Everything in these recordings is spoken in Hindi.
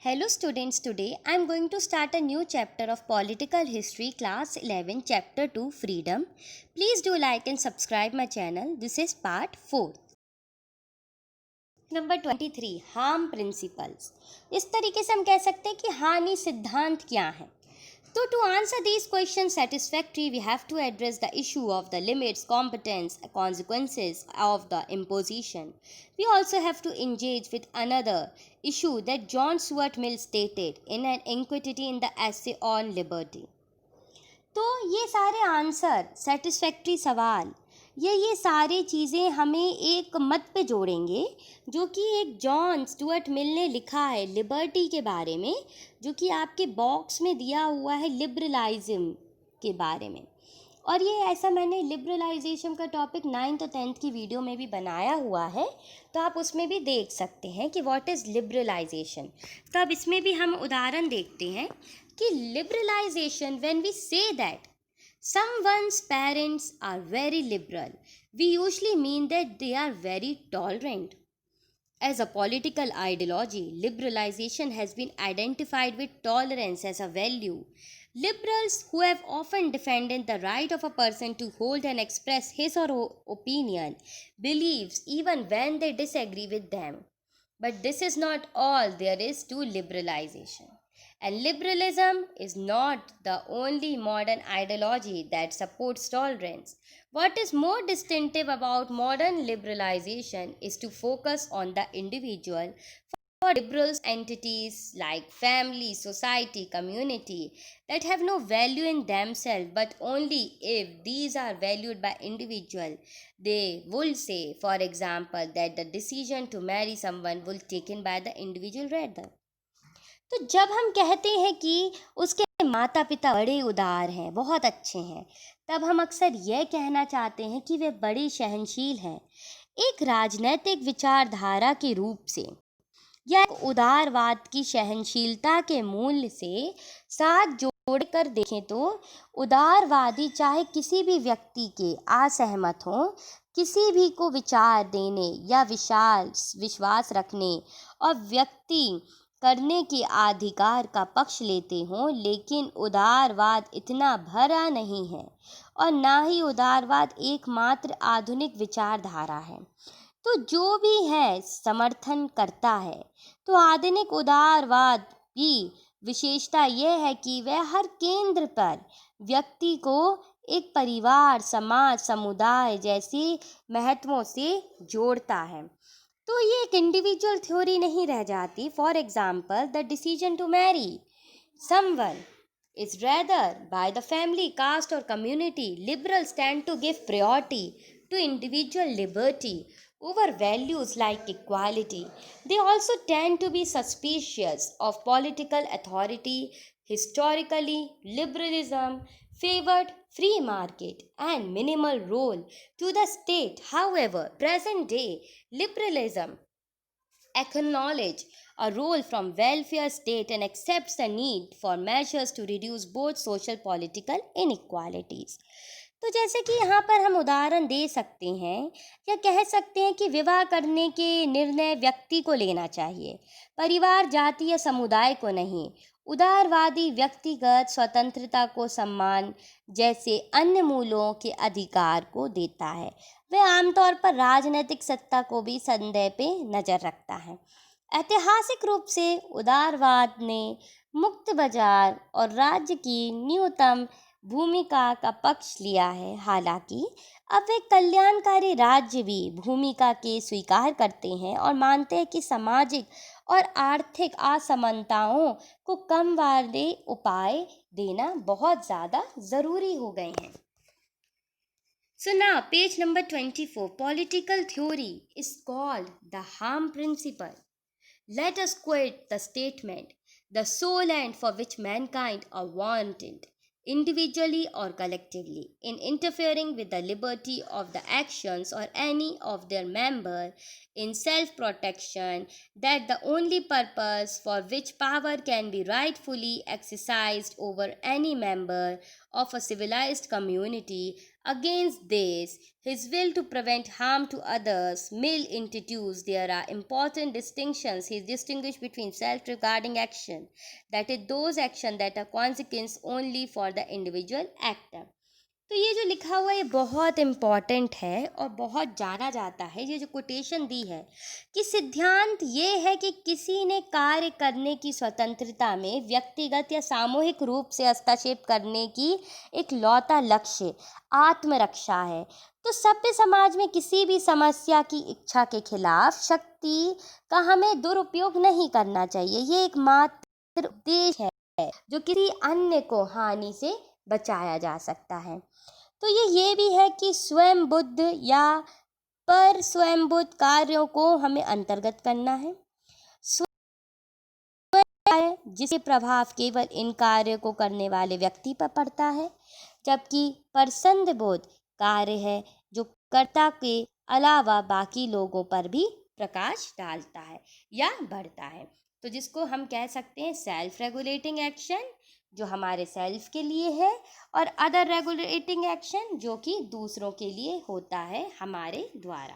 Hello students, today I am going to start a new chapter of Political History class 11 chapter 2 Freedom. Please do like and subscribe my channel. This is part 4. Number 23 harm principles. इस तरीके से हम कह सकते हैं कि हानि सिद्धांत क्या है। So to answer these questions satisfactorily, we have to address the issue of the limits, competence, consequences of the imposition. We also have to engage with another issue that John Stuart Mill stated in an Inquiry in the essay on liberty. तो ये सारे आंसर, सेटिस्फैक्ट्री सवाल, ये सारी चीज़ें हमें एक मत पे जोड़ेंगे जो कि एक जॉन स्टुअर्ट मिल ने लिखा है लिबर्टी के बारे में, जो कि आपके बॉक्स में दिया हुआ है लिबरलाइज्म के बारे में। और ये ऐसा मैंने लिबरलाइजेशन का टॉपिक 9th और 10th की वीडियो में भी बनाया हुआ है, तो आप उसमें भी देख सकते हैं कि व्हाट इज़ लिबरलाइजेशन। तो अब इसमें भी हम उदाहरण देखते हैं कि liberalization, when we say that someone's parents are very liberal, we usually mean that they are very tolerant. As a political ideology, liberalization has been identified with tolerance as a value. Liberals, who have often defended the right of a person to hold and express his or her opinion, beliefs even when they disagree with them. But this is not all there is to liberalization. And liberalism is not the only modern ideology that supports tolerance. What is more distinctive about modern liberalization is to focus on the individual. For liberals, entities like family, society, community that have no value in themselves, but only if these are valued by individual, they will say, for example, that the decision to marry someone will taken by the individual rather. तो जब हम कहते हैं कि उसके माता पिता बड़े उदार हैं, बहुत अच्छे हैं, तब हम अक्सर यह कहना चाहते हैं कि वे बड़े सहनशील हैं। एक राजनैतिक विचारधारा के रूप से या एक उदारवाद की सहनशीलता के मूल्य से साथ जोड़ कर देखें तो उदारवादी चाहे किसी भी व्यक्ति के असहमत हों, किसी भी को विचार देने या विश्वास रखने और व्यक्ति करने के अधिकार का पक्ष लेते हों, लेकिन उदारवाद इतना भरा नहीं है और ना ही उदारवाद एकमात्र आधुनिक विचारधारा है। तो जो भी है समर्थन करता है। तो आधुनिक उदारवाद की विशेषता यह है कि वह हर केंद्र पर व्यक्ति को एक परिवार, समाज, समुदाय जैसे महत्वों से जोड़ता है। तो ये एक इंडिविजुअल थ्योरी नहीं रह जाती। For example, the decision to marry someone is rather by the family, caste or community. Liberals tend to give priority to individual liberty over values like equality. They also tend to be suspicious of political authority. Historically, liberalism favored free market and minimal role to the state. However, present day liberalism acknowledge a role from welfare state and accepts the need for measures to reduce both social political inequalities. तो जैसे कि यहाँ पर हम उदाहरण दे सकते हैं या कह सकते हैं कि विवाह करने के निर्णय व्यक्ति को लेना चाहिए, परिवार, जाति या समुदाय को नहीं। उदारवादी व्यक्तिगत स्वतंत्रता को सम्मान जैसे अन्य मूल्यों के अधिकार को देता है। वह आमतौर पर राजनीतिक सत्ता को भी संदेह पे नज़र रखता है। ऐतिहासिक रूप से उदारवाद ने मुक्त बाजार और राज्य की न्यूनतम भूमिका का पक्ष लिया है। हालांकि अब वे कल्याणकारी राज्य भी भूमिका के स्वीकार करते हैं और मानते हैं कि सामाजिक और आर्थिक असमानताओं को कम वाले उपाय देना बहुत ज़्यादा ज़रूरी हो गए हैं। So now page number 24, political theory is called the harm principle. Let us quote the statement, the sole end for which mankind are wanted, individually or collectively, in interfering with the liberty of the actions or any of their members in self-protection, that the only purpose for which power can be rightfully exercised over any member of a civilized community. Against this, his will to prevent harm to others, Mill introduced there are important distinctions. He distinguished between self-regarding action, that is those action that are consequence only for the individual actor. तो ये जो लिखा हुआ है ये बहुत इम्पॉर्टेंट है और बहुत जाना जाता है। ये जो कोटेशन दी है कि सिद्धांत ये है कि किसी ने कार्य करने की स्वतंत्रता में व्यक्तिगत या सामूहिक रूप से हस्तक्षेप करने की एक लौता लक्ष्य आत्मरक्षा है। तो सभ्य समाज में किसी भी समस्या की इच्छा के खिलाफ शक्ति का हमें दुरुपयोग नहीं करना चाहिए। ये एक मात्र उद्देश्य है जो किसी अन्य को हानि से बचाया जा सकता है। तो ये भी है कि स्वयं बुद्ध या पर स्वयं बुद्ध कार्यों को हमें अंतर्गत करना है। स्वयं जिसके प्रभाव केवल इन कार्यों को करने वाले व्यक्ति पर पड़ता है, जबकि परसंद बोध कार्य है जो कर्ता के अलावा बाकी लोगों पर भी प्रकाश डालता है या बढ़ता है। तो जिसको हम कह सकते हैं सेल्फ रेगुलेटिंग एक्शन जो हमारे सेल्फ के लिए है, और अदर रेगुलेटिंग एक्शन जो कि दूसरों के लिए होता है हमारे द्वारा।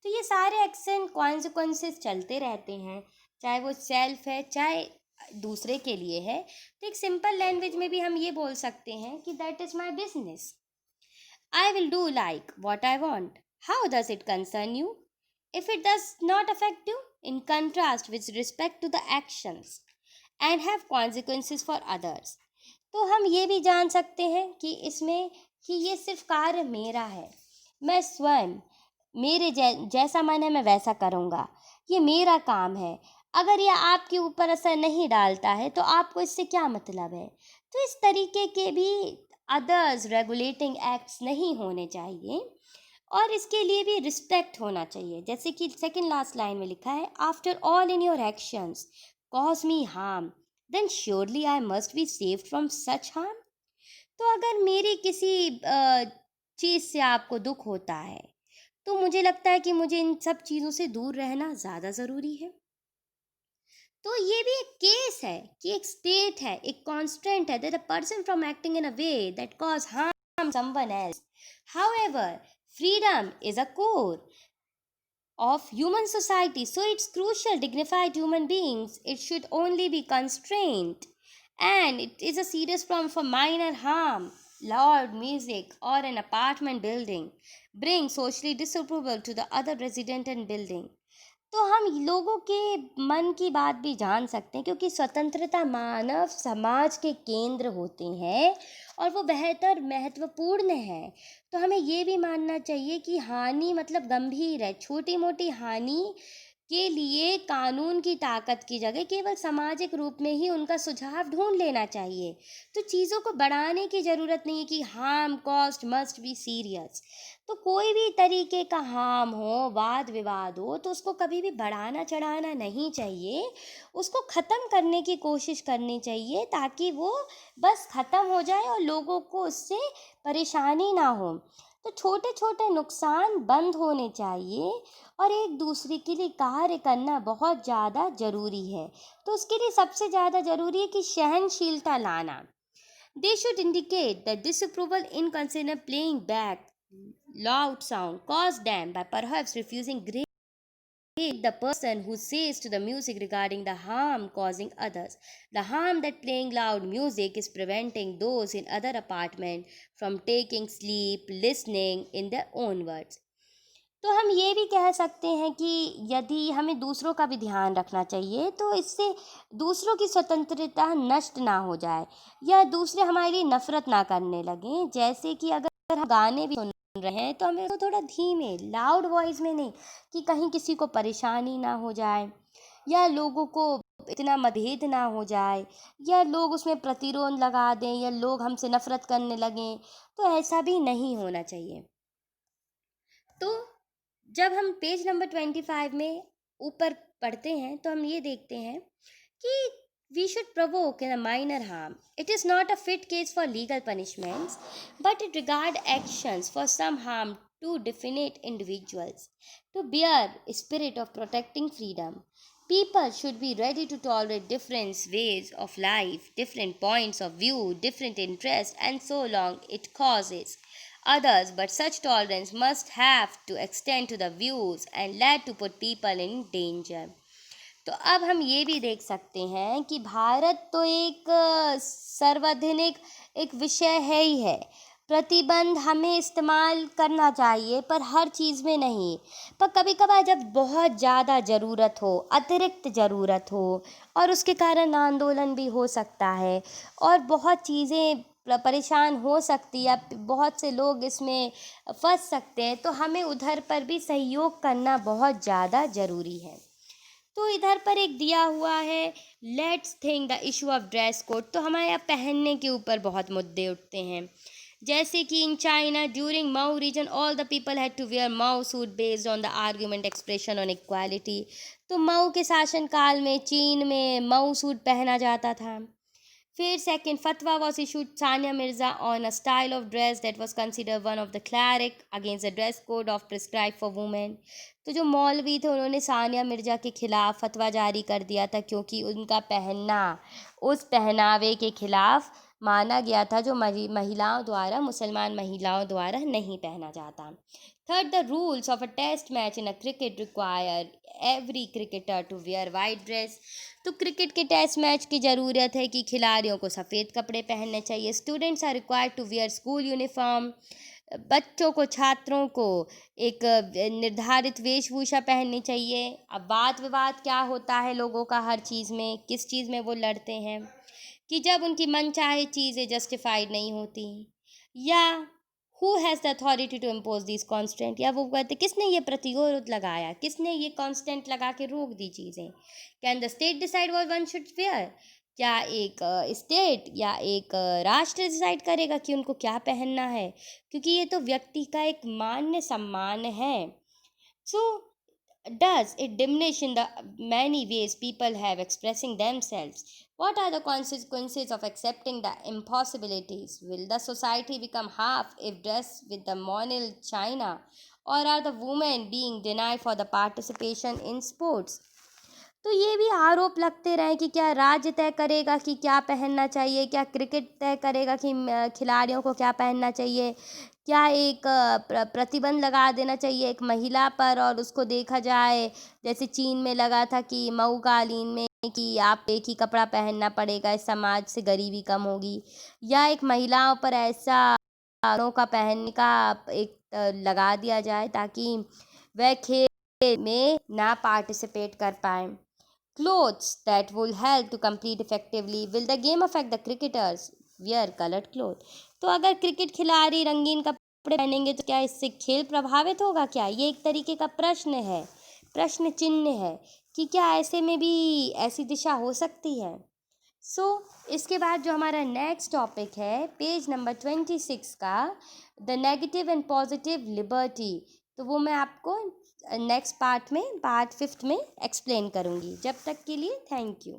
तो ये सारे एक्शन कॉन्सिक्वेंसेस चलते रहते हैं, चाहे वो सेल्फ है चाहे दूसरे के लिए है। तो एक सिंपल लैंग्वेज में भी हम ये बोल सकते हैं कि that is my business, I will do like what I want, how does it concern you, if it does not affect you, in contrast with respect to the actions and have consequences for others. तो हम ये भी जान सकते हैं कि इसमें कि ये सिर्फ कार्य मेरा है, मैं स्वयं मेरे जैसा मन है मैं वैसा करूँगा, ये मेरा काम है। अगर ये आपके ऊपर असर नहीं डालता है तो आपको इससे क्या मतलब है। तो इस तरीके के भी अदर्स रेगुलेटिंग एक्ट्स नहीं होने चाहिए और इसके लिए भी रिस्पेक्ट होना चाहिए। जैसे कि सेकंड लास्ट लाइन में लिखा है, after all in your actions cause me harm, then surely I must be saved from such harm। तो अगर मेरी किसी चीज़ से आपको दुख होता है तो मुझे लगता है कि मुझे इन सब चीज़ों से दूर रहना ज़्यादा ज़रूरी है। तो ये भी एक केस है कि एक स्टेट है, एक कॉन्स्टेंट है, that a person from acting in a way that cause harm someone else. However freedom is a core of human society, so it's crucial dignified human beings, it should only be constrained, and it is a serious problem for minor harm. Loud music or an apartment building bring socially disapproval to the other resident and building। तो हम लोगों के मन की बात भी जान सकते हैं क्योंकि स्वतंत्रता मानव समाज के केंद्र होते हैं और वो बेहतर महत्वपूर्ण है। तो हमें ये भी मानना चाहिए कि हानि मतलब गंभीर है। छोटी मोटी हानि के लिए कानून की ताकत की जगह केवल सामाजिक रूप में ही उनका सुझाव ढूंढ लेना चाहिए। तो चीज़ों को बढ़ाने की ज़रूरत नहीं है कि harm cost must be serious. तो कोई भी तरीके का हार्म हो, वाद विवाद हो, तो उसको कभी भी बढ़ाना चढ़ाना नहीं चाहिए, उसको ख़त्म करने की कोशिश करनी चाहिए ताकि वो बस ख़त्म हो जाए और लोगों को उससे परेशानी ना हो। तो छोटे छोटे नुकसान बंद होने चाहिए और एक दूसरे के लिए कार्य करना बहुत ज़्यादा ज़रूरी है। तो उसके लिए सबसे ज़्यादा ज़रूरी है कि सहनशीलता लाना। They should indicate that disapproval in consider playing back loud sound caused them by perhaps refusing grade the person who says to the music regarding the harm causing others. The harm that playing loud music is preventing those in other apartment from taking sleep, listening in their own words। तो हम ये भी कह सकते हैं कि यदि हमें दूसरों का भी ध्यान रखना चाहिए तो इससे दूसरों की स्वतंत्रता नष्ट ना हो जाए या दूसरे हमारे लिए नफरत ना करने लगें। जैसे कि अगर हम गाने भी सुन रहे हैं तो हमें तो थोड़ा धीमे लाउड वॉइस में नहीं, कि कहीं किसी को परेशानी ना हो जाए या लोगों को इतना मतभेद ना हो जाए या लोग उसमें प्रतिरोध लगा दें या लोग हमसे नफरत करने लगें। तो ऐसा भी नहीं होना चाहिए। तो जब हम पेज नंबर 25 में ऊपर पढ़ते हैं तो हम ये देखते हैं कि we should provoke in a minor harm. It is not a fit case for legal punishments, but it regard actions for some harm to definite individuals to bear spirit of protecting freedom. People should be ready to tolerate different ways of life, different points of view, different interests, and so long it causes others, but such tolerance must have to extend to the views and let to put people in danger. तो अब हम ये भी देख सकते हैं कि भारत तो एक सर्वजनिक एक विषय है ही है। प्रतिबंध हमें इस्तेमाल करना चाहिए पर हर चीज़ में नहीं। पर कभी कभार जब बहुत ज़्यादा ज़रूरत हो, अतिरिक्त ज़रूरत हो और उसके कारण आंदोलन भी हो सकता है और बहुत चीज़ें परेशान हो सकती है, बहुत से लोग इसमें फंस सकते हैं, तो हमें उधर पर भी सहयोग करना बहुत ज़्यादा ज़रूरी है। तो इधर पर एक दिया हुआ है, let's think the issue of dress code. तो हमारे यहाँ पहनने के ऊपर बहुत मुद्दे उठते हैं, जैसे कि in China during Mao regime all the people had to wear Mao suit based on the argument expression on equality. तो मऊ के शासन काल में चीन में मऊ सूट पहना जाता था। फिर सेकंड, फतवा was issued Sania Mirza on a style of dress that was consider one of the क्लैरिक against the dress code of prescribe for women. तो जो मौलवी थे उन्होंने सानिया मिर्जा के खिलाफ फतवा जारी कर दिया था, क्योंकि उनका पहनना उस पहनावे के खिलाफ माना गया था जो महिलाओं द्वारा, मुसलमान महिलाओं द्वारा नहीं पहना जाता। Third, the rules of a test match in a cricket require every cricketer to wear white dress. तो क्रिकेट के टेस्ट मैच की ज़रूरत है कि खिलाड़ियों को सफ़ेद कपड़े पहनने चाहिए। Students are required to wear school uniform. बच्चों को, छात्रों को एक निर्धारित वेशभूषा पहननी चाहिए। अब वाद विवाद क्या होता है लोगों का हर चीज़ में, किस चीज़ में वो लड़ते हैं कि जब उनकी मनचाहे चीज़ें जस्टिफाइड नहीं होती, या who has the authority to impose this constraint, या वो कहते किसने ये प्रतिरोध लगाया, किसने ये कॉन्स्टेंट लगा के रोक दी चीज़ें। Can the state decide what one should wear. क्या एक स्टेट या एक राष्ट्र डिसाइड करेगा कि उनको क्या पहनना है, क्योंकि ये तो व्यक्ति का एक मान्य सम्मान है। सो does it diminish in the many ways people have expressing themselves? What are the consequences of accepting the impossibilities? Will the society become half if dressed with the monil China? Or are the women being denied for the participation in sports? तो ये भी आरोप लगते रहे कि क्या राज्य तय करेगा कि क्या पहनना चाहिए, क्या क्रिकेट तय करेगा कि खिलाड़ियों को क्या पहनना चाहिए, क्या एक प्रतिबंध लगा देना चाहिए एक महिला पर और उसको देखा जाए जैसे चीन में लगा था कि मऊ कालीन में कि आप एक ही कपड़ा पहनना पड़ेगा, इस समाज से गरीबी कम होगी, या एक महिलाओं पर ऐसा कपड़ों का पहनने का एक लगा दिया जाए ताकि वह खेल में ना पार्टिसिपेट कर पाए। Clothes that will help to compete effectively. Will the game affect the cricketers wear colored clothes? तो अगर क्रिकेट खिलाड़ी रंगीन कपड़े पहनेंगे तो क्या इससे खेल प्रभावित होगा क्या? ये एक तरीके का प्रश्न है, प्रश्न चिन्ह है कि क्या ऐसे में भी ऐसी दिशा हो सकती है। इसके बाद जो हमारा नेक्स्ट टॉपिक है पेज नंबर 26 का, the negative and positive liberty. तो वो मैं आपको नेक्स्ट पार्ट में, पार्ट 5 में एक्सप्लेन करूँगी। जब तक के लिए थैंक यू।